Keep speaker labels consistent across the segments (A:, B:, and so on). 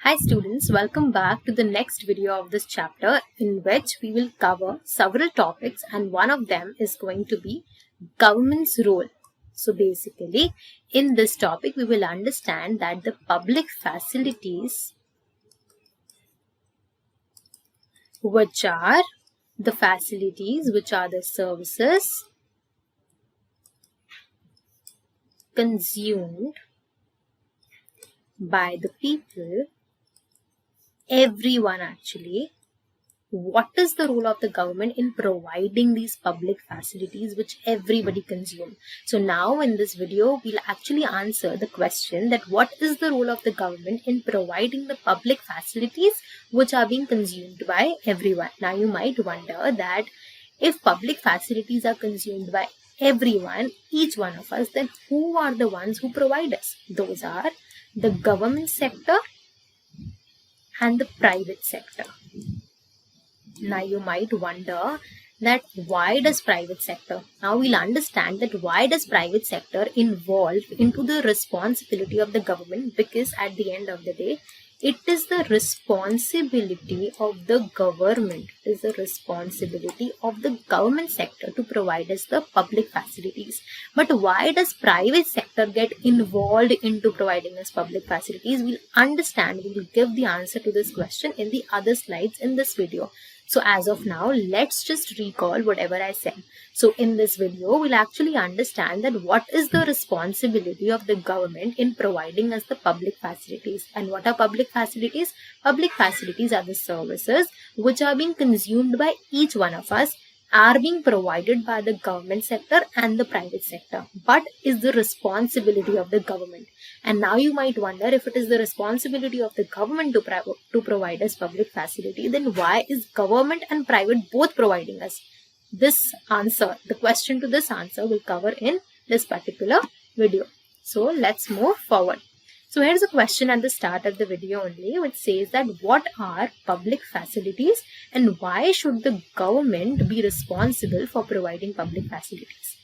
A: Hi students, welcome back to the next video of this chapter in which we will cover several topics and one of them is going to be government's role. So basically in this topic we will understand that the public facilities which are the services consumed by the people, everyone actually. What is the role of the government in providing these public facilities which everybody consume? So now in this video, we'll actually answer the question that what is the role of the government in providing the public facilities which are being consumed by everyone. Now you might wonder that if public facilities are consumed by everyone, each one of us, then who are the ones who provide us? Those are the government sector and the private sector. Now you might wonder that why does private sector? Now we'll understand that why does private sector involve into the responsibility of the government, because at the end of the day, it is the responsibility of the government, sector to provide us the public facilities. But why does private sector get involved into providing us public facilities? We'll understand, we will give the answer to this question in the other slides in this video. So as of now, let's just recall whatever I said. So in this video, we'll actually understand that what is the responsibility of the government in providing us the public facilities. And what are public facilities? Public facilities are the services which are being consumed by each one of us, are being provided by the government sector and the private sector, but is the responsibility of the government. And now you might wonder, if it is the responsibility of the government to provide us public facility, then why is government and private both providing us? This answer, the question to this answer will cover in this particular video. So let's move forward. So here's a question at the start of the video only, which says that what are public facilities and why should the government be responsible for providing public facilities?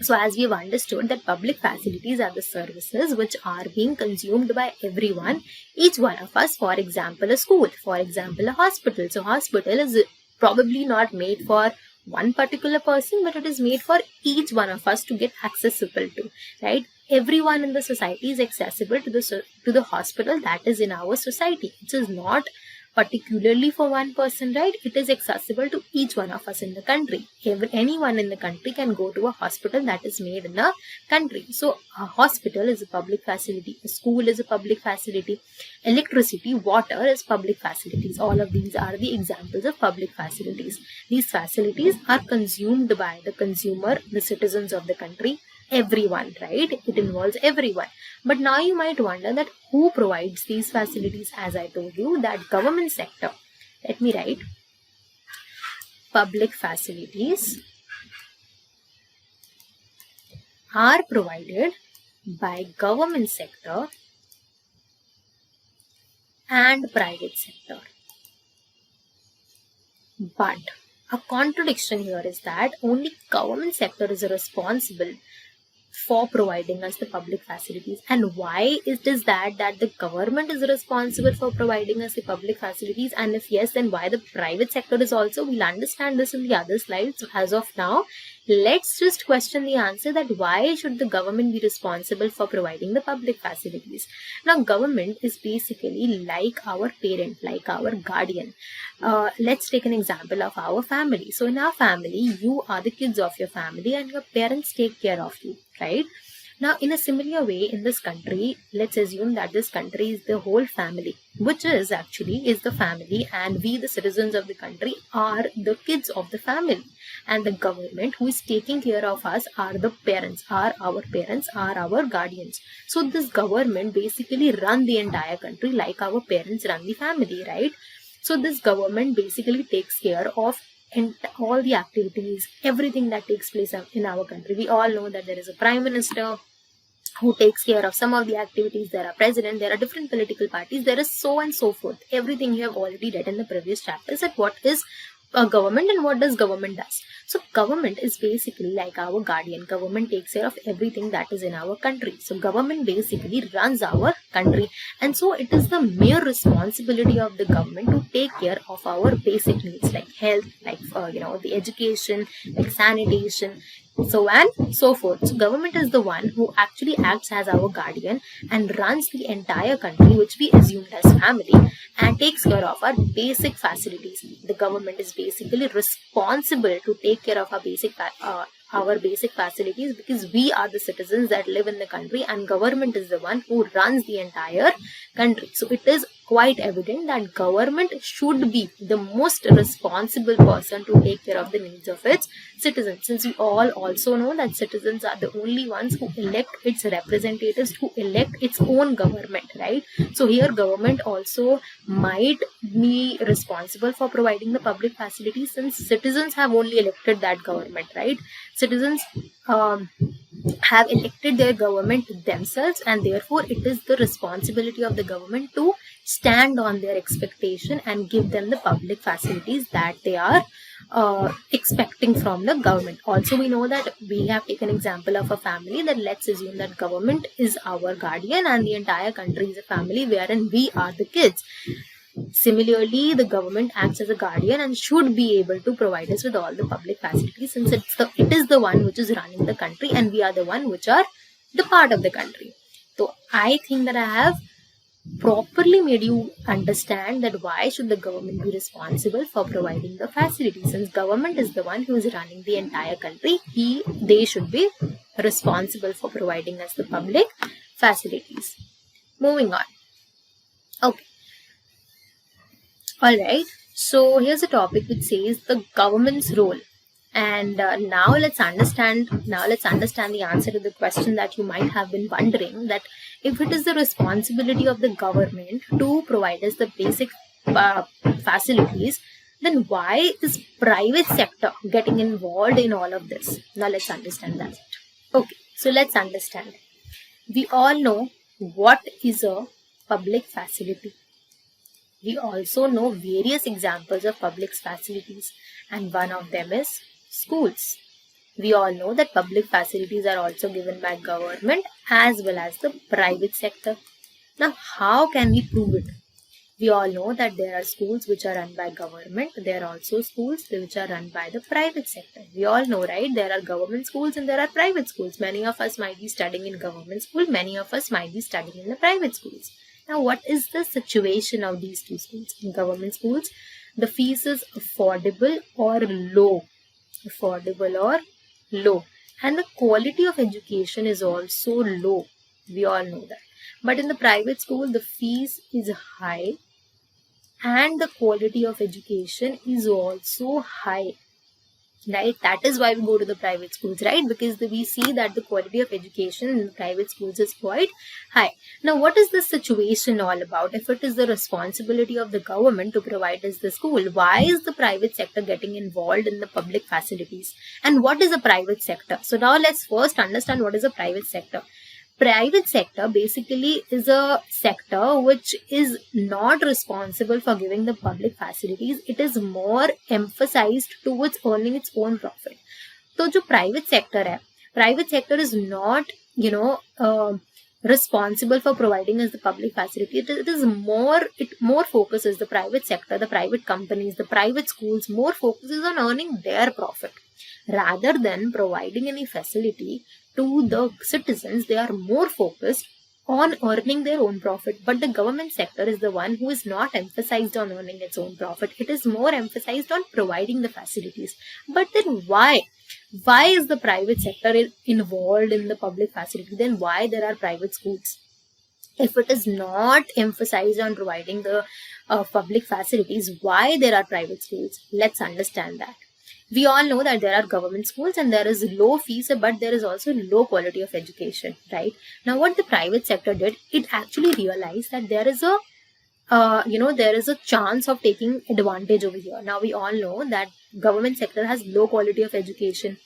A: So as we have understood that public facilities are the services which are being consumed by everyone, each one of us. For example, a school, for example, a hospital. So hospital is probably not made for one particular person, but it is made for each one of us to get accessible to, right? Everyone in the society is accessible to the hospital that is in our society. It is not particularly for one person, right? It is accessible to each one of us in the country. Anyone in the country can go to a hospital that is made in the country. So a hospital is a public facility, a school is a public facility, electricity, water is public facilities. All of these are the examples of public facilities. These facilities are consumed by the consumer, the citizens of the country, everyone, right? It involves everyone. But now you might wonder that who provides these facilities? As I told you, that government sector. Let me write. Public facilities are provided by government sector and private sector. But a contradiction here is that only government sector is responsible for providing us the public facilities. And why it is that the government is responsible for providing us the public facilities? And if yes, then why the private sector is also? We'll understand this in the other slides. So as of now, let's just question the answer that why should the government be responsible for providing the public facilities? Now, government is basically like our parent, like our guardian. Let's take an example of our family. So in our family, you are the kids of your family and your parents take care of you, right? Now, in a similar way, in this country, let's assume that this country is the whole family, which is the family, and we, the citizens of the country, are the kids of the family. And the government who is taking care of us are the parents, are our guardians. So this government basically run the entire country like our parents run the family, right? So this government basically takes care of all the activities, everything that takes place in our country. We all know that there is a prime minister who takes care of some of the activities. There are president, there are different political parties, there is so and so forth. Everything you have already read in the previous chapters, that what is a government, and what does government does? So government is basically like our guardian. Government takes care of everything that is in our country. So government basically runs our country, and so it is the mere responsibility of the government to take care of our basic needs like health, like the education, like sanitation, so and so forth. So government is the one who actually acts as our guardian and runs the entire country, which we assumed as family, and takes care of our basic facilities. The government is basically responsible to take care of our basic facilities, because we are the citizens that live in the country, and government is the one who runs the entire country. So it is quite evident that government should be the most responsible person to take care of the needs of its citizens, since we all also know that citizens are the only ones who elect its representatives, who elect its own government, right? So here government also might be responsible for providing the public facilities, since citizens have only elected that government, right? Citizens have elected their government themselves, and therefore it is the responsibility of the government to stand on their expectation and give them the public facilities that they are expecting from the government. Also, we know that we have taken example of a family, that let's assume that government is our guardian and the entire country is a family wherein we are the kids. Similarly, the government acts as a guardian and should be able to provide us with all the public facilities, since it is the one which is running the country, and we are the one which are the part of the country. So I think that I have properly made you understand that why should the government be responsible for providing the facilities. Since government is the one who is running the entire country, they should be responsible for providing us the public facilities. Moving on. Okay. Alright, so here's a topic which says the government's role. And now let's understand the answer to the question that you might have been wondering, that if it is the responsibility of the government to provide us the basic facilities, then why is private sector getting involved in all of this? Now let's understand that. Okay, so let's understand. We all know what is a public facility. We also know various examples of public facilities, and one of them is schools. We all know that public facilities are also given by government as well as the private sector. Now, how can we prove it? We all know that there are schools which are run by government. There are also schools which are run by the private sector. We all know, right? There are government schools and there are private schools. Many of us might be studying in government school. Many of us might be studying in the private schools. Now, what is the situation of these two schools? In government schools, the fees is affordable or low. Affordable or low. And the quality of education is also low. We all know that. But in the private school, the fees is high and the quality of education is also high. Right? That is why we go to the private schools, right? Because we see that the quality of education in the private schools is quite high. Now, what is this situation all about? If it is the responsibility of the government to provide us the school, why is the private sector getting involved in the public facilities? And what is a private sector? So now let's first understand what is a private sector. Private sector basically is a sector which is not responsible for giving the public facilities. It is more emphasized towards earning its own profit. So, जो private sector है, private sector is not, responsible for providing us the public facility. It more focuses, the private sector, the private companies, the private schools, more focuses on earning their profit rather than providing any facility to the citizens. They are more focused on earning their own profit. But the government sector is the one who is not emphasized on earning its own profit. It is more emphasized on providing the facilities. But then why? Why is the private sector involved in the public facility? Then why there are private schools? If it is not emphasized on providing the public facilities, why there are private schools? Let's understand that. We all know that there are government schools and there is low fees, but there is also low quality of education, right? Now, what the private sector did, it actually realized that there is a chance of taking advantage over here. Now, we all know that government sector has low quality of education.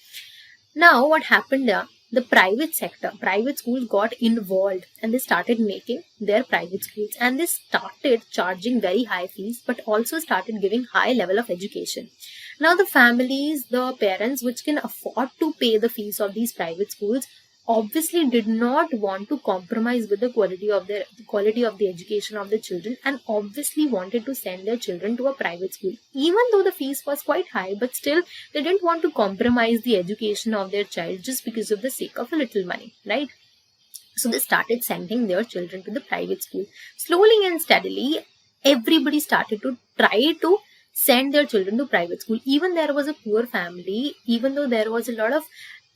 A: Now, what happened the private schools got involved and they started making their private schools, and they started charging very high fees, but also started giving high level of education. Now the families, the parents which can afford to pay the fees of these private schools obviously did not want to compromise with the quality of the education of the children, and obviously wanted to send their children to a private school. Even though the fees was quite high, but still they didn't want to compromise the education of their child just because of the sake of a little money, right? So they started sending their children to the private school. Slowly and steadily, everybody started to try to send their children to private school. Even there was a poor family, even though there was a lot of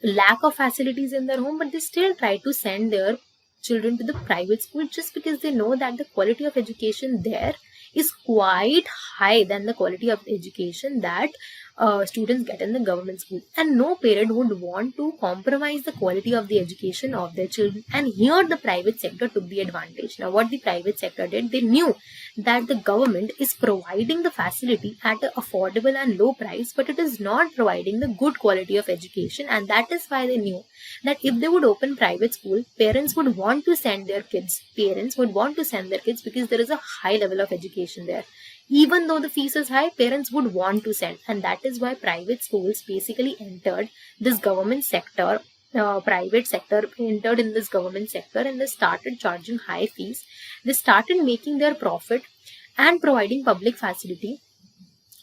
A: lack of facilities in their home, but they still try to send their children to the private school just because they know that the quality of education there is quite high than the quality of education that students get in the government school. And no parent would want to compromise the quality of the education of their children. And here the private sector took the advantage. Now what the private sector did, they knew that the government is providing the facility at an affordable and low price, but it is not providing the good quality of education. And that is why they knew that if they would open private school, parents would want to send their kids. Parents would want to send their kids because there is a high level of education there. Even though the fees is high, parents would want to send. And that is why private schools basically entered this government sector. Private sector entered in this government sector, and they started charging high fees. They started making their profit and providing public facility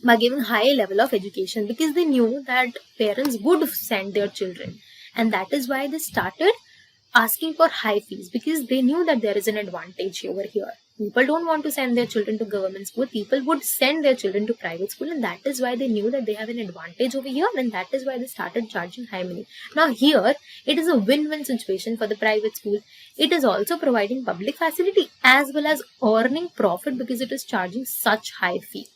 A: by giving high level of education, because they knew that parents would send their children. And that is why they started asking for high fees, because they knew that there is an advantage over here. People don't want to send their children to government school. People would send their children to private school, and that is why they knew that they have an advantage over here, and that is why they started charging high money. Now here, it is a win-win situation for the private school. It is also providing public facility as well as earning profit because it is charging such high fee.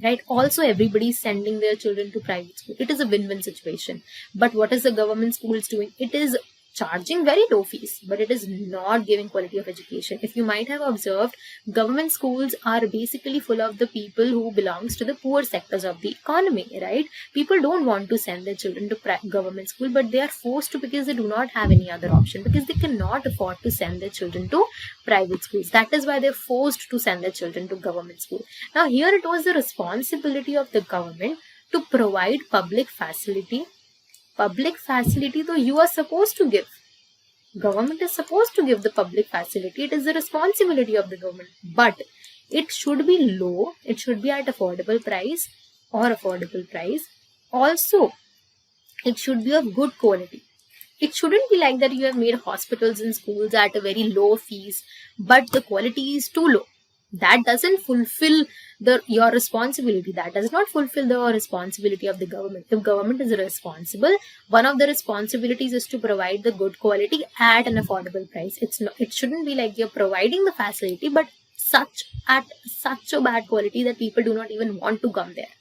A: Right? Also, everybody is sending their children to private school. It is a win-win situation. But what is the government schools doing? It is charging very low fees, but it is not giving quality of education. If you might have observed, government schools are basically full of the people who belongs to the poor sectors of the economy, right? People don't want to send their children to government school, but they are forced to because they do not have any other option, because they cannot afford to send their children to private schools. That is why they're forced to send their children to government school. Now here it was the responsibility of the government to provide public facility. Public facility, though, you are supposed to give. Government is supposed to give the public facility. It is the responsibility of the government. But it should be low. It should be at affordable price or affordable price. Also, it should be of good quality. It shouldn't be like that you have made hospitals and schools at a very low fees, but the quality is too low. That doesn't fulfill your responsibility. That does not fulfill the responsibility of the government. If government is responsible, one of the responsibilities is to provide the good quality at an affordable price. It shouldn't be like you're providing the facility, but at such a bad quality that people do not even want to come there.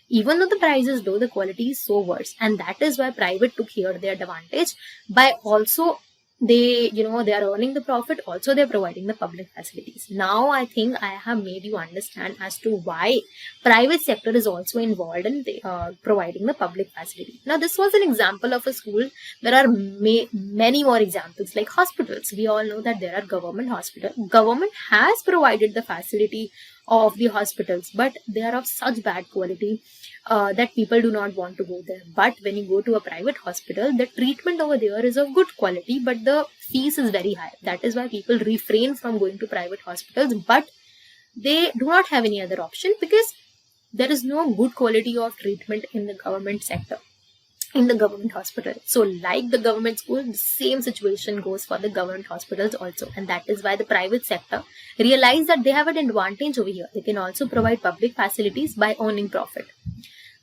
A: Even though the price is low, the quality is so worse. And that is why private took here their advantage by also they are earning the profit, also they're providing the public facilities. Now I think I have made you understand as to why private sector is also involved in providing the public facility. Now this was an example of a school. There are many more examples like hospitals. We all know that there are government hospitals. Government has provided the facility of the hospitals, but they are of such bad quality that people do not want to go there. But when you go to a private hospital, the treatment over there is of good quality, but the fees is very high. That is why people refrain from going to private hospitals, but they do not have any other option because there is no good quality of treatment in the government sector, in the government hospital. So like the government school, the same situation goes for the government hospitals also. And that is why the private sector realize that they have an advantage over here. They can also provide public facilities by earning profit.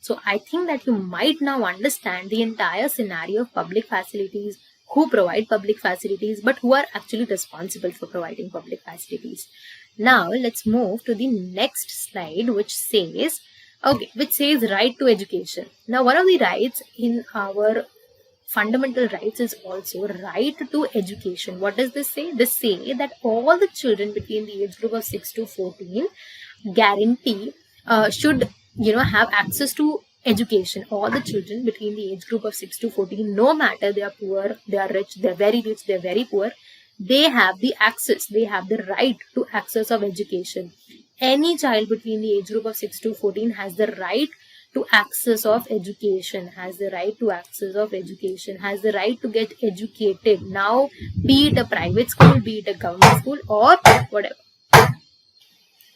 A: So I think that you might now understand the entire scenario of public facilities, who provide public facilities, but who are actually responsible for providing public facilities. Now let's move to the next slide, which says right to education. Now one of the rights in our fundamental rights is also right to education. What does this say? This say that all the children between the age group of 6 to 14 guarantee should have access to education. All the children between the age group of 6 to 14, no matter they are poor, they are rich, they are very rich, they are very poor, they have the access, they have the right to access of education. Any child between the age group of 6 to 14 has the right to access of education, has the right to access of education, has the right to get educated. Now, be it a private school, be it a government school, or whatever.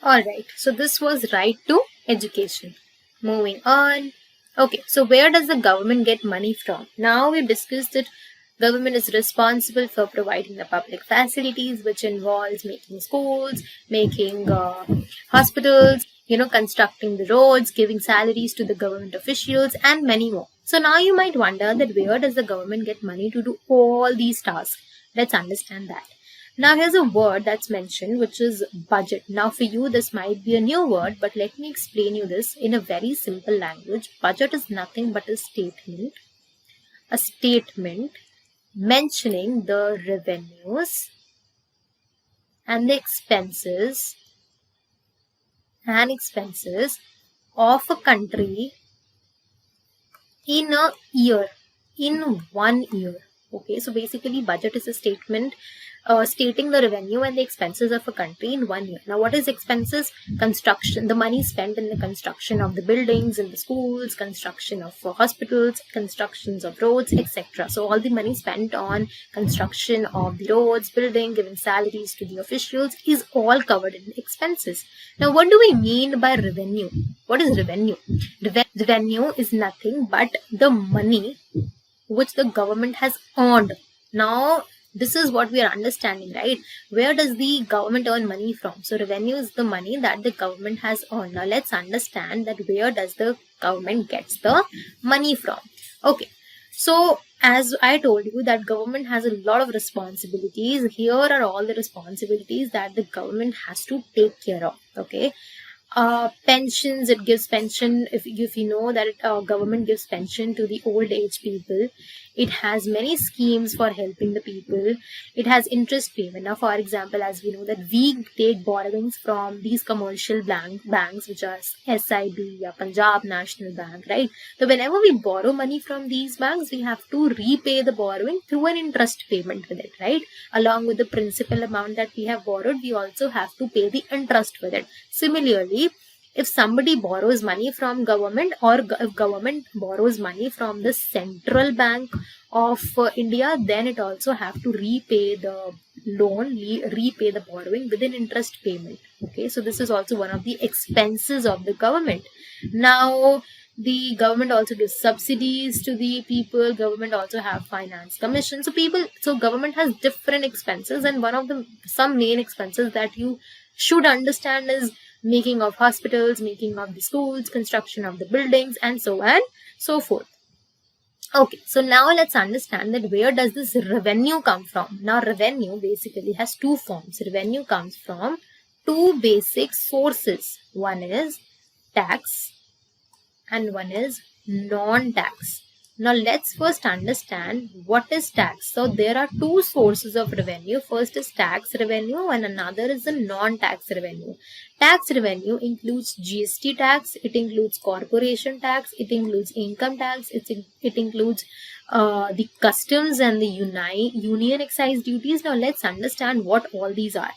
A: Alright, so this was right to education. Moving on. Okay, so where does the government get money from? Now we discussed that government is responsible for providing the public facilities, which involves making schools, making hospitals, constructing the roads, giving salaries to the government officials, and many more. So now you might wonder that where does the government get money to do all these tasks? Let's understand that. Now here's a word that's mentioned, which is budget. Now for you this might be a new word, but let me explain you this in a very simple language. Budget is nothing but a statement mentioning the revenues and the expenses of a country in a year, in 1 year. Okay, so basically budget is a statement stating the revenue and the expenses of a country in 1 year. Now, what is expenses? Construction, the money spent in the construction of the buildings, in the schools, construction of hospitals, constructions of roads, etc. So, all the money spent on construction of the roads, building, giving salaries to the officials is all covered in expenses. Now, what do we mean by revenue? What is revenue? Revenue is nothing but the money which the government has earned. Now, this is what we are understanding, right? Where does the government earn money from? So, revenue is the money that the government has earned. Now, let's understand that where does the government gets the money from? Okay, so as I told you that government has a lot of responsibilities. Here are all the responsibilities that the government has to take care of. Okay. Pensions, it gives pension. If you know that government gives pension to the old age people, it has many schemes for helping the people. It has interest payment. Now, for example, as we know that we take borrowings from these commercial banks, which are SIB, Punjab National Bank, right? So whenever we borrow money from these banks, we have to repay the borrowing through an interest payment with it, right? Along with the principal amount that we have borrowed, we also have to pay the interest with it. Similarly, if somebody borrows money from government, or if government borrows money from the central bank of India, then it also have to repay the loan, repay the borrowing with an interest payment. Okay, so this is also one of the expenses of the government. Now, the government also gives subsidies to the people. Government also have finance commission. So government has different expenses, and one of the some main expenses that you should understand is making of hospitals, making of the schools, construction of the buildings, and so on and so forth. Okay, so now let's understand that where does this revenue come from? Now, revenue basically has two forms. Revenue comes from two basic sources. One is tax and one is non-tax. Now, let's first understand what is tax. So, there are two sources of revenue. First is tax revenue and another is the non-tax revenue. Tax revenue includes GST tax, it includes corporation tax, it includes income tax, it includes the customs and the union excise duties. Now, let's understand what all these are.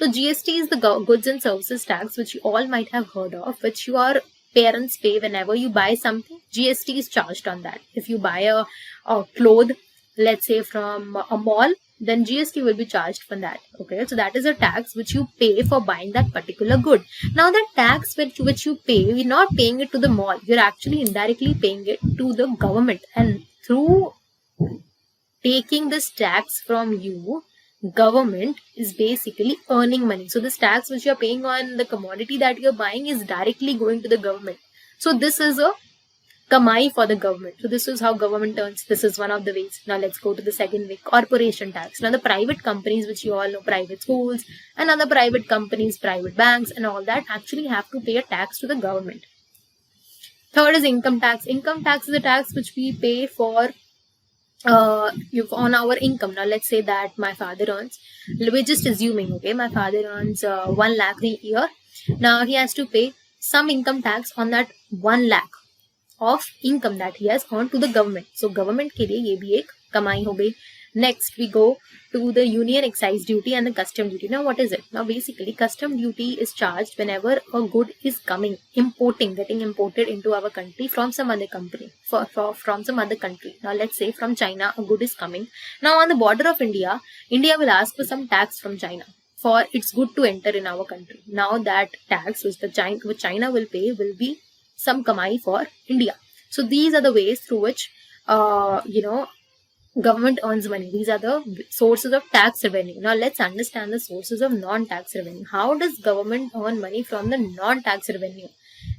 A: So, GST is the goods and services tax, which you all might have heard of, which your parents pay whenever you buy something. GST is charged on that. If you buy a cloth, let's say from a mall, then GST will be charged for that. Okay, so that is a tax which you pay for buying that particular good. Now, that tax which you pay, you're not paying it to the mall. You're actually indirectly paying it to the government. And through taking this tax from you, government is basically earning money. So this tax which you're paying on the commodity that you're buying is directly going to the government. So this is a kamai for the government. So this is how government earns. This is one of the ways. Now let's go to the second way, corporation tax. Now the private companies, which you all know, private schools and other private companies, private banks and all that actually have to pay a tax to the government. Third is income tax. Income tax is a tax which we pay for on our income. Now let's say that my father earns, we're just assuming, okay, my father earns 1 lakh a year. Now he has to pay some income tax on that 1 lakh. of income that he has earned to the government. So government के लिए ये भी एक कमाई हो गई. Next we go to the union excise duty and the custom duty. Now what is it? Now basically custom duty is charged whenever a good is getting imported into our country from some other company, from some other country. Now let's say from China a good is coming. Now on the border of India will ask for some tax from China for its good to enter in our country. Now that tax which China will pay will be some kamai for India. So these are the ways through which government earns money. These are the sources of tax revenue. Now let's understand the sources of non-tax revenue. How does government earn money from the non-tax revenue?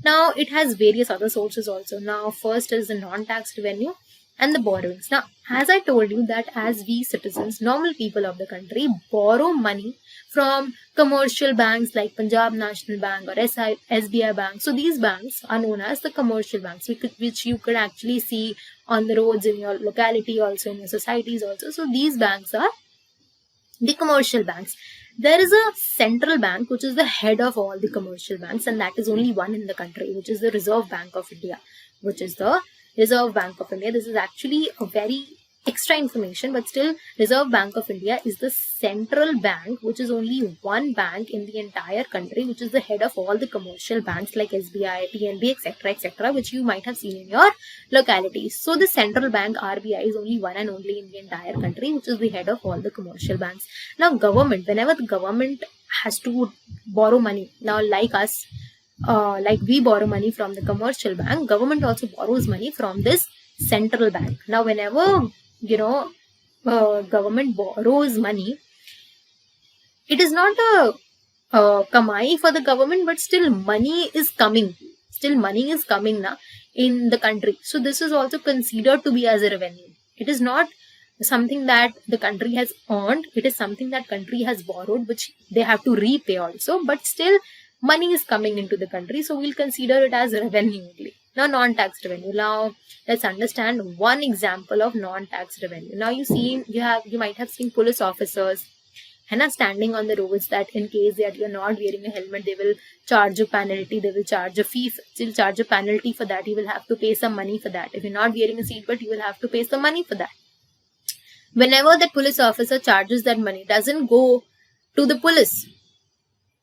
A: Now it has various other sources also. Now first is the non-tax revenue and the borrowings. Now as I told you that as we citizens, normal people of the country borrow money from commercial banks like Punjab National Bank or SBI Bank. So these banks are known as the commercial banks, which you could actually see on the roads in your locality, also in your societies also. So these banks are the commercial banks. There is a central bank which is the head of all the commercial banks, and that is only one in the country, which is the Reserve Bank of India. This is actually a very extra information, but still Reserve Bank of India is the central bank, which is only one bank in the entire country, which is the head of all the commercial banks like SBI, PNB, etc., which you might have seen in your localities. So the central bank RBI is only one and only in the entire country, which is the head of all the commercial banks. Now government, whenever the government has to borrow money, now like us, like we borrow money from the commercial bank, government also borrows money from this central bank. Now whenever government borrows money, it is not a kamai for the government, but still money is coming. Na, in the country. So this is also considered to be as a revenue. It is not something that the country has earned. It is something that country has borrowed, which they have to repay also. But still money is coming into the country. So we'll consider it as revenue only. Now non-tax revenue. Now let's understand one example of non-tax revenue. Now you might have seen police officers standing on the roads, that in case that you're not wearing a helmet, they will charge a penalty, they will charge a fee, they'll charge a penalty for that. You will have to pay some money for that. If you're not wearing a seatbelt, you will have to pay some money for that. Whenever the police officer charges that money, doesn't go to the police.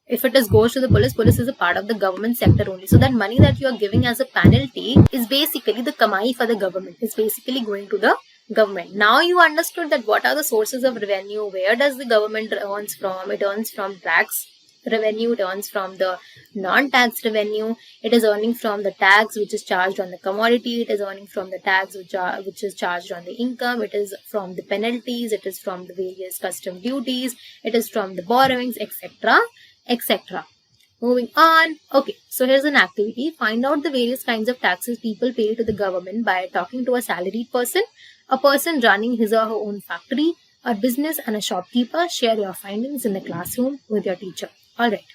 A: If it goes to the police is a part of the government sector only. So that money that you are giving as a penalty is basically the kamai for the government. It's basically going to the government. Now you understood that what are the sources of revenue, where does the government earns from? It earns from tax revenue, it earns from the non-tax revenue, it is earning from the tax which is charged on the commodity, it is earning from the tax which is charged on the income, it is from the penalties, it is from the various custom duties, it is from the borrowings, etc. etc. Moving on. Okay, so here's an activity. Find out the various kinds of taxes people pay to the government by talking to a salaried person, a person running his or her own factory, a business, and a shopkeeper. Share your findings in the classroom with your teacher. Alright.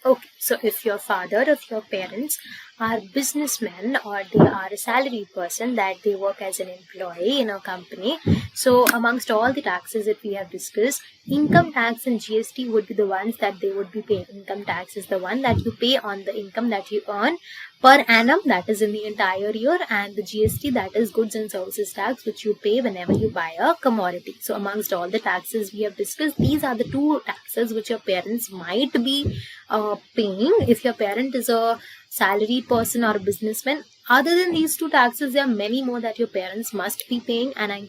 A: Okay, so if your father, if your parents are businessmen or they are a salaried person, that they work as an employee in a company, so amongst all the taxes that we have discussed, income tax and GST would be the ones that they would be paying. Income tax is the one that you pay on the income that you earn per annum, that is in the entire year, and the GST, that is goods and services tax, which you pay whenever you buy a commodity. So amongst all the taxes we have discussed, these are the two taxes which your parents might be paying if your parent is a salaried person or a businessman. Other than these two taxes, there are many more that your parents must be paying, and I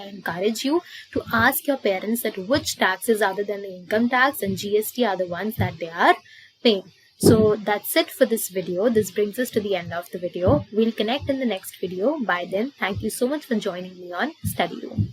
A: encourage you to ask your parents that which taxes other than the income tax and GST are the ones that they are paying. So that's it for this video. This brings us to the end of the video. We'll connect in the next video. By then, thank you so much for joining me on Study Room.